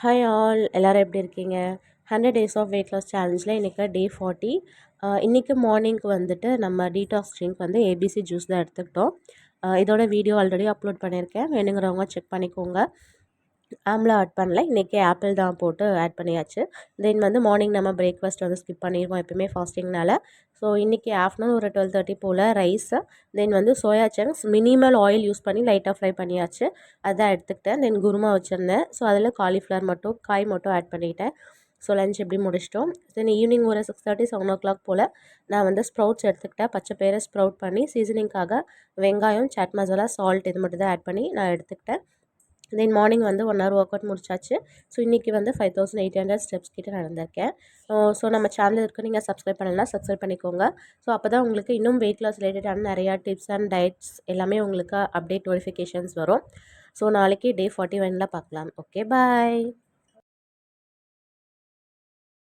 Hi all எல்லோரும் எப்படி இருக்கீங்க? 100 டேஸ் ஆஃப் வெயிட் லாஸ் சேலஞ்சில் இன்றைக்கி டே 40. இன்றைக்கி மார்னிங்க்கு வந்துட்டு நம்ம டீடாக்ஸ் ட்ரிங்க் வந்து ஏபிசி ஜூஸ் தான் எடுத்துக்கிட்டோம். இதோட வீடியோ ஆல்ரெடி அப்லோட் பண்ணியிருக்கேன், வேணுங்கிறவங்க செக் பண்ணிக்கோங்க. ஆம்லா ஆட் பண்ணல, இன்றைக்கி ஆப்பிள் தான் போட்டு ஆட் பண்ணியாச்சு. தென் வந்து மார்னிங் நம்ம பிரேக்ஃபாஸ்ட் வந்து ஸ்கிப் பண்ணிடுவோம் எப்பயுமே ஃபாஸ்டிங்னால. ஸோ இன்றைக்கி ஆஃப்டர்நூன் ஒரு 12:30 போல் ரைஸு, தென் வந்து soya chunks minimal oil use பண்ணி லைட்டாக ஃப்ரை பண்ணியாச்சு, அதான் எடுத்துக்கிட்டேன். தென் குருமா வச்சுருந்தேன், ஸோ அதில் காலிஃப்ளவர் மட்டும் காய் மட்டும் ஆட் பண்ணிட்டேன். ஸோ லஞ்ச் எப்படி முடிச்சிட்டோம். தென் ஈவினிங் ஒரு 6:30 7 o'clock போல் நான் வந்து ஸ்ப்ரவுட்ஸ் எடுத்துக்கிட்டேன். பச்சை பயிரை ஸ்ப்ரவுட் பண்ணி சீசனிங்காக வெங்காயம், சாட் மசாலா, சால்ட் இது மட்டும் தான் ஆட் பண்ணி நான் எடுத்துக்கிட்டேன். தென் மார்னிங் வந்து 1 hour ஒர்க் அவுட் முடிச்சாச்சு. ஸோ இன்றைக்கி வந்து 5800 ஸ்டெப்ஸ் கிட்ட நடந்திருக்கேன். ஸோ நம்ம சேனல் இருக்குது, நீங்கள் சப்ஸ்கிரைப் பண்ணலாம், சப்ஸ்கிரைப் பண்ணிக்கோங்க. ஸோ அப்போ தான் உங்களுக்கு இன்னும் வெயிட் லாஸ் ரிலேட்டடான நிறையா டிப்ஸ் அண்ட் டயட்ஸ் எல்லாமே உங்களுக்கு அப்டேட் நோட்டிஃபிகேஷன்ஸ் வரும். ஸோ நாளைக்கு டே 41 பார்க்கலாம். ஓகே, பாய்.